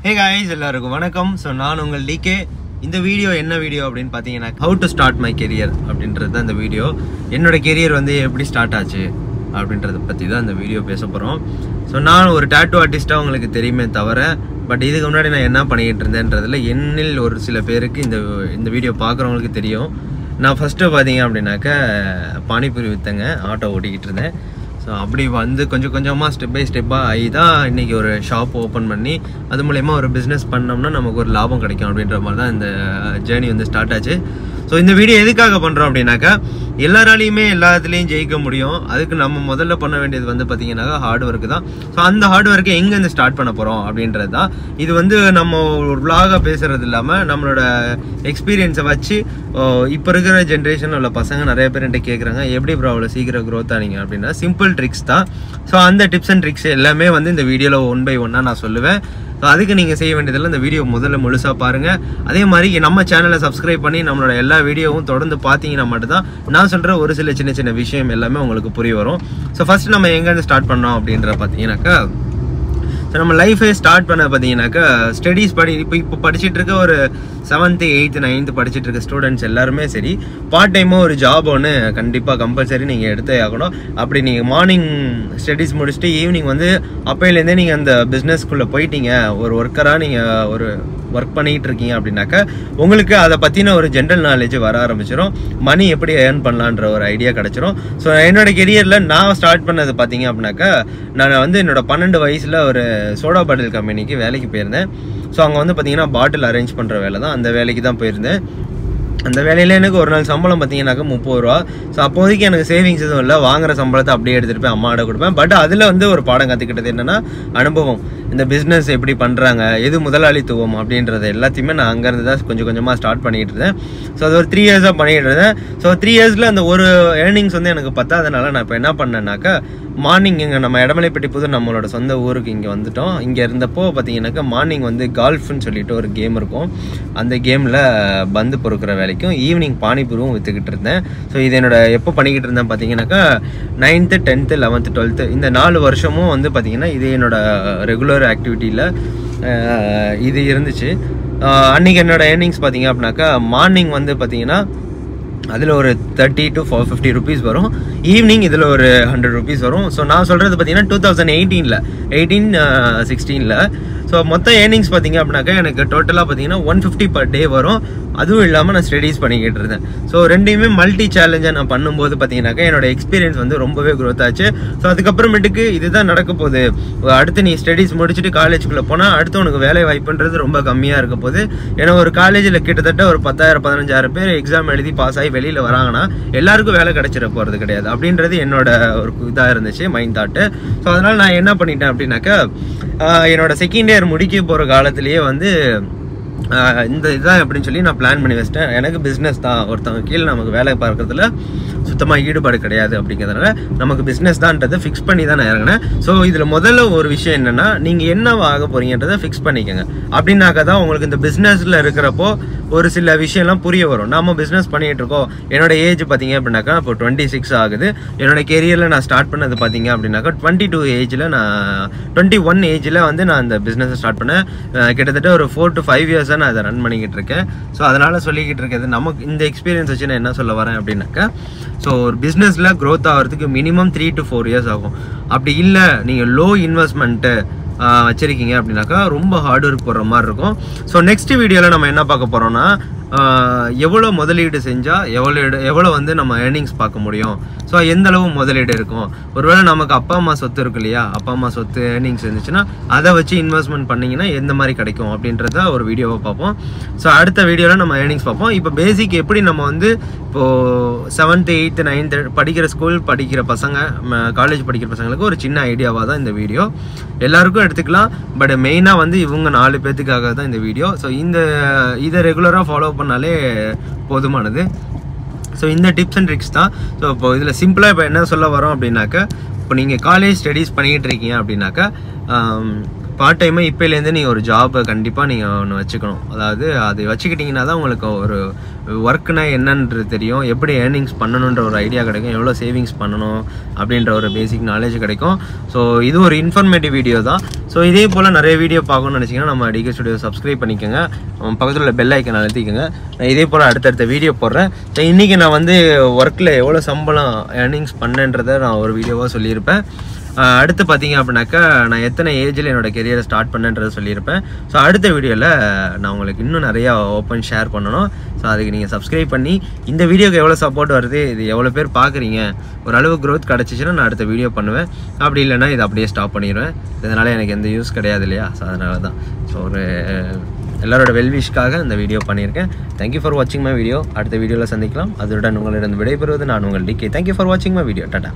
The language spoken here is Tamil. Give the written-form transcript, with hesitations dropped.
Hey guys, எல்லாருக்கும் வணக்கம். ஸோ நான் உங்கள் DK. இந்த வீடியோ என்ன வீடியோ அப்படின்னு பார்த்தீங்கன்னா how to start my career அப்படின்றது தான் இந்த வீடியோ. என்னோட கெரியர் வந்து எப்படி ஸ்டார்ட் ஆச்சு அப்படின்றத பற்றி தான் இந்த வீடியோ பேச போகிறோம். ஸோ நான் ஒரு டாட்டூ ஆர்டிஸ்ட்டாக உங்களுக்கு தெரியுமே தவிர பட் இதுக்கு முன்னாடி நான் என்ன பண்ணிக்கிட்டு இருந்தேன்றதில் என்னில் ஒரு சில பேருக்கு இந்த வீடியோ பார்க்குறவங்களுக்கு தெரியும். நான் ஃபஸ்ட்டு பார்த்தீங்க அப்படின்னாக்க பானிபூரி விற்றங்க, ஆட்டோ ஓட்டிக்கிட்டு இருந்தேன். ஸோ அப்படி வந்து கொஞ்சம் கொஞ்சமாக ஸ்டெப் பை ஸ்டெப்பாக ஆகி தான் இன்றைக்கி ஒரு ஷாப் ஓப்பன் பண்ணி அது மூலயமா ஒரு பிஸ்னஸ் பண்ணோம்னா நமக்கு ஒரு லாபம் கிடைக்கும் அப்படின்ற மாதிரி தான் இந்த ஜேர்னி வந்து ஸ்டார்ட் ஆச்சு. ஸோ இந்த வீடியோ எதுக்காக பண்ணுறோம் அப்படின்னாக்கா எல்லாராலையுமே எல்லாத்துலேயும் ஜெயிக்க முடியும். அதுக்கு நம்ம முதல்ல பண்ண வேண்டியது வந்து பார்த்தீங்கன்னாக்கா ஹார்ட் ஒர்க்கு தான். ஸோ அந்த ஹார்ட் ஒர்க்கை எங்கேருந்து ஸ்டார்ட் பண்ண போகிறோம் அப்படின்றது தான். இது வந்து நம்ம ஒரு விளாகாக பேசுகிறது இல்லாமல் நம்மளோட எக்ஸ்பீரியன்ஸை வச்சு இப்போ இருக்கிற ஜென்ரேஷன் உள்ள பசங்க நிறைய பேர் என்கிட்ட கேட்குறாங்க, எப்படி ப்ரோ அவ்வளோ சீக்கிரம் க்ரோத் ஆனீங்க அப்படின்னா சிம்பிள் ட்ரிக்ஸ் தான். ஸோ அந்த டிப்ஸ் அண்ட் ட்ரிக்ஸ் எல்லாமே வந்து இந்த வீடியோவில் 1 by 1 நான் சொல்லுவேன். ஸோ அதுக்கு நீங்கள் செய்ய வேண்டியதில்லை, இந்த வீடியோ முதல்ல முழுசாக பாருங்கள். அதே மாதிரி நம்ம சேனலை சப்ஸ்கிரைப் பண்ணி நம்மளோட எல்லா வீடியோவும் தொடர்ந்து பார்த்தீங்கன்னா மட்டும்தான் நான் சொல்கிற ஒரு சில சின்ன சின்ன விஷயம் எல்லாமே உங்களுக்கு புரிய வரும். ஸோ ஃபஸ்ட்டு நம்ம எங்கேருந்து ஸ்டார்ட் பண்ணோம் அப்படின்ற பார்த்தீங்கன்னாக்கா ஸோ நம்ம லைஃபே ஸ்டார்ட் பண்ண பார்த்தீங்கன்னாக்கா ஸ்டடீஸ் இப்போ படிச்சுட்டு இருக்க ஒரு 7th 8th 9th படிச்சுட்டு இருக்க ஸ்டூடெண்ட்ஸ் எல்லாருமே சரி பார்ட் டைமாக ஒரு ஜாப் ஒன்று கண்டிப்பாக கம்பல்சரி நீங்கள் எடுத்தே ஆகணும். அப்படி நீங்கள் மார்னிங் ஸ்டடீஸ் முடிச்சுட்டு ஈவினிங் வந்து அப்போலேருந்தே நீங்கள் அந்த பிஸ்னஸ்க்குள்ளே போயிட்டீங்க, ஒரு ஒர்க்கராக நீங்கள் ஒரு ஒர்க் பண்ணிகிட்டு இருக்கீங்க அப்படின்னாக்கா உங்களுக்கு அதை பற்றின ஒரு ஜென்ரல் நாலேஜ் வர ஆரம்பிச்சிடும். மணி எப்படி ஏர்ன் பண்ணலான்ற ஒரு ஐடியா கிடச்சிரும். ஸோ என்னோட கெரியரில் நான் ஸ்டார்ட் பண்ணது பார்த்தீங்க அப்படின்னாக்கா நான் வந்து என்னோட 12 வயசில் ஒரு சோடா பாட்டில் கம்பெனிக்கு வேலைக்கு போயிருந்தேன். ஸோ அங்கே வந்து பார்த்தீங்கன்னா பாட்டில் அரேஞ்ச் பண்ணுற வேலை தான், அந்த வேலைக்கு தான் போயிருந்தேன். அந்த வேலையில் எனக்கு ஒரு நாள் சம்பளம் பார்த்தீங்கன்னாக்கா 30 ரூபா. ஸோ அப்போதைக்கு எனக்கு சேவிங்ஸ் எதுவும் இல்லை, வாங்குற சம்பளத்தை அப்படியே எடுத்துகிட்டு போய் அம்மாவோட கொடுப்பேன். பட் அதில் வந்து ஒரு பாடம் கற்றுக்கிட்டது என்னென்னா அனுபவம், இந்த பிஸ்னஸ் எப்படி பண்ணுறாங்க, எது முதலாளித்துவம் அப்படின்றத எல்லாத்தையுமே நான் அங்கேருந்து தான் கொஞ்சம் கொஞ்சமாக ஸ்டார்ட் பண்ணிகிட்டு இருந்தேன். ஸோ அது ஒரு 3 இயர்ஸாக பண்ணிகிட்டு இருந்தேன். ஸோ 3 இயர்ஸில் அந்த ஒரு ஏர்னிங்ஸ் வந்து எனக்கு பத்தாதனால நான் இப்போ என்ன பண்ணேன்னாக்கா மார்னிங் இங்கே நம்ம இடமலைப்பட்டி புது நம்மளோட சொந்த ஊருக்கு இங்கே வந்துட்டோம். இங்கே இருந்தப்போ பார்த்தீங்கன்னாக்கா மார்னிங் வந்து கால்ஃப்னு சொல்லிட்டு ஒரு கேம் இருக்கும், அந்த கேமில் பந்து பொறுக்கிற வேலைக்கும் ஈவினிங் பானிபூரியும் விற்றுக்கிட்டு இருந்தேன். ஸோ இது என்னோட எப்போ பண்ணிக்கிட்டு இருந்தேன் பார்த்தீங்கன்னாக்கா 9th 10th 11th 12th இந்த 4 வருஷமும் வந்து பார்த்தீங்கன்னா இது என்னோட ரெகுலர் ஆக்டிவிட்டியில் இது இருந்துச்சு. அன்றைக்கி என்னோட ஏர்னிங்ஸ் பார்த்தீங்க அப்படின்னாக்கா மார்னிங் வந்து பார்த்தீங்கன்னா அதில் ஒரு 30 to 50 rupees வரும், ஈவினிங் இதில் ஒரு 100 rupees வரும். ஸோ நான் சொல்கிறது பார்த்தீங்கன்னா 2018 16 ஸோ மொத்தம் ஏர்னிங்ஸ் பார்த்தீங்க அப்படின்னாக்கா எனக்கு டோட்டலாக பார்த்தீங்கன்னா 150 per day வரும். அதுவும் இல்லாமல் நான் ஸ்டடீஸ் பண்ணிக்கிட்டு இருந்தேன். ஸோ ரெண்டையுமே மல்டி சேலஞ்சாக நான் பண்ணும்போது பார்த்தீங்கன்னாக்கா என்னோட எக்ஸ்பீரியன்ஸ் வந்து ரொம்பவே க்ரோத் ஆச்சு. ஸோ அதுக்கப்புறமேட்டுக்கு இதுதான் நடக்க போகுது, அடுத்து நீ ஸ்டடீஸ் முடிச்சுட்டு காலேஜுக்குள்ளே போனால் அடுத்து உனக்கு வேலை வாய்ப்புன்றது ரொம்ப கம்மியாக இருக்க போகுது. ஏன்னா ஒரு காலேஜில் கிட்டத்தட்ட ஒரு 10,000 15,000 பேர் எக்ஸாம் எழுதி பாஸ் ஆகி வெளியில் வராங்கன்னா எல்லாருக்கும் வேலை கிடைச்சிட போகிறது கிடையாது அப்படின்றது என்னோட ஒரு இதாக இருந்துச்சு, மைண்ட் தாட்டு. ஸோ அதனால் நான் என்ன பண்ணிட்டேன் அப்படின்னாக்கா என்னோட செகண்ட் இயர் முடிக்க போகிற காலத்திலேயே வந்து இந்த இதுதான் அப்படின்னு சொல்லி நான் பிளான் பண்ணி வச்சிட்டேன். எனக்கு பிஸ்னஸ் தான், ஒருத்தவங்க கீழே நமக்கு வேலை பார்க்கறதுல சுத்தமாக ஈடுபாடு கிடையாது அப்படிங்கிறதுனால நமக்கு பிஸ்னஸ் தான்ன்றதை ஃபிக்ஸ் பண்ணி தான் நான் இறங்கினேன். ஸோ இதில் முதல்ல ஒரு விஷயம் என்னென்னா நீங்கள் என்ன ஆக போகிறீங்கன்றதை ஃபிக்ஸ் பண்ணிக்கோங்க. அப்படின்னாக்கா தான் உங்களுக்கு இந்த பிஸ்னஸில் இருக்கிறப்போ ஒரு சில விஷயம்லாம் புரிய வரும். நம்ம பிஸ்னஸ் பண்ணிகிட்டு இருக்கோம், என்னோட ஏஜ் பார்த்தீங்க அப்படின்னாக்கா இப்போ 26 ஆகுது. என்னோட கெரியரில் நான் ஸ்டார்ட் பண்ணது பார்த்தீங்க அப்படின்னாக்கா 22 ஏஜில் நான் 21 ஏஜில் வந்து நான் இந்த பிஸ்னஸை ஸ்டார்ட் பண்ணேன். கிட்டத்தட்ட ஒரு 4 to 5 years நான் அதை ரன் பண்ணிக்கிட்டு இருக்கேன். ஸோ அதனால் சொல்லிக்கிட்டு இருக்கிறது நமக்கு இந்த எக்ஸ்பீரியன்ஸ் வச்சு நான் என்ன சொல்ல வரேன் அப்படின்னாக்கா ஸோ ஒரு பிஸ்னஸில் க்ரோத் ஆகிறதுக்கு மினிமம் 3 to 4 years ஆகும். அப்படி இல்லை நீங்கள் லோ இன்வெஸ்ட்மெண்ட்டு வச்சுருக்கீங்க அப்படின்னாக்கா ரொம்ப ஹார்ட் ஒர்க் போடுற மாதிரி இருக்கும். ஸோ நெக்ஸ்ட் வீடியோவில் நம்ம என்ன பார்க்க போகிறோம்னா எவ்வளோ முதலீடு செஞ்சால் எவ்வளோ வந்து நம்ம ஏர்னிங்ஸ் பார்க்க முடியும், ஸோ எந்த அளவு முதலீடு இருக்கும். ஒருவேளை நமக்கு அப்பா அம்மா சொத்து இருக்கு இல்லையா, அப்பா அம்மா சொத்து ஏர்னிங்ஸ் இருந்துச்சுன்னா அதை வச்சு இன்வெஸ்ட்மெண்ட் பண்ணிங்கன்னா எந்த மாதிரி கிடைக்கும் அப்படின்றத ஒரு வீடியோவை பார்ப்போம். ஸோ அடுத்த வீடியோவில் நம்ம ஏர்னிங்ஸ் பார்ப்போம். இப்போ பேசிக் எப்படி நம்ம வந்து இப்போது 7th 8th 9th படிக்கிற ஸ்கூல் படிக்கிற பசங்க, காலேஜ் படிக்கிற பசங்களுக்கு ஒரு சின்ன ஐடியாவாக தான் இந்த வீடியோ, எல்லாருக்கும் எடுத்துக்கலாம். பட் மெயினாக வந்து இவங்க 4 பேர்த்துக்காக தான் இந்த வீடியோ. ஸோ இதை ரெகுலராக ஃபாலோ பண்ணாலே போதுமானது. ஸோ இந்த டிப்ஸ் அண்ட் ட்ரிக்ஸ் தான். ஸோ இப்போ இதில் சிம்பிளாக இப்போ என்ன சொல்ல வரோம் அப்படின்னாக்கா இப்போ நீங்கள் காலேஜ் ஸ்டடீஸ் பண்ணிக்கிட்டு இருக்கீங்க அப்படின்னாக்கா பார்ட் டைமாக இப்போலேருந்து நீங்கள் ஒரு ஜாபை கண்டிப்பாக நீங்கள் ஒன்று வச்சுக்கணும். அதாவது அது வச்சுக்கிட்டிங்கன்னா தான் உங்களுக்கு ஒரு ஒர்க்குனா என்னன்றது தெரியும், எப்படி ஏர்னிங்ஸ் பண்ணணுன்ற ஒரு ஐடியா கிடைக்கும், எவ்வளோ சேவிங்ஸ் பண்ணணும் அப்படின்ற ஒரு பேசிக் நாலேஜ் கிடைக்கும். ஸோ இது ஒரு இன்ஃபர்மேட்டிவ் வீடியோ தான். ஸோ இதே போல் நிறைய வீடியோ பார்க்கணும்னு நினச்சிங்கன்னா நம்ம டிகே ஸ்டுடியோ சப்ஸ்கிரைப் பண்ணிக்கோங்க, பக்கத்தில் உள்ள பெல் ஐக்கன் அழுத்திக்கோங்க. நான் இதே போல் அடுத்தடுத்த வீடியோ போடுறேன். ஸோ இன்றைக்கி நான் வந்து ஒர்க்கில் எவ்வளோ சம்பளம் ஏர்னிங்ஸ் பண்ணேன்றதை நான் ஒரு வீடியோவாக சொல்லியிருப்பேன். அடுத்து பார்த்தீங்க அப்படின்னாக்கா நான் எத்தனை ஏஜில் என்னோடய கெரியரை ஸ்டார்ட் பண்ணேன்றதை சொல்லியிருப்பேன். ஸோ அடுத்த வீடியோவில் நான் உங்களுக்கு இன்னும் நிறையா ஓப்பன் ஷேர் பண்ணணும். ஸோ அதுக்கு நீங்கள் சப்ஸ்கிரைப் பண்ணி இந்த வீடியோக்கு எவ்வளோ சப்போர்ட் வருது, இது எவ்வளோ பேர் பார்க்குறீங்க, ஓரளவு க்ரோத் கிடச்சிச்சின்னா நான் அடுத்த வீடியோ பண்ணுவேன். அப்படி இல்லைன்னா இதை அப்படியே ஸ்டாப் பண்ணிடுவேன். இதனால் எனக்கு எந்த யூஸ் கிடையாது இல்லையா? ஸோ அதனால தான் ஸோ ஒரு எல்லாரோட வெல்விஷ்காக இந்த வீடியோ பண்ணியிருக்கேன். தேங்க்யூ ஃபார் வாட்சிங் மை வீடியோ. அடுத்த வீடியோவில் சந்திக்கலாம். அதோட உங்களிடம் விடைபெறுவது நான் உங்கள் டிகே. தேங்க்யூ ஃபார் வாட்சிங் மை வீடியோ. டாடா.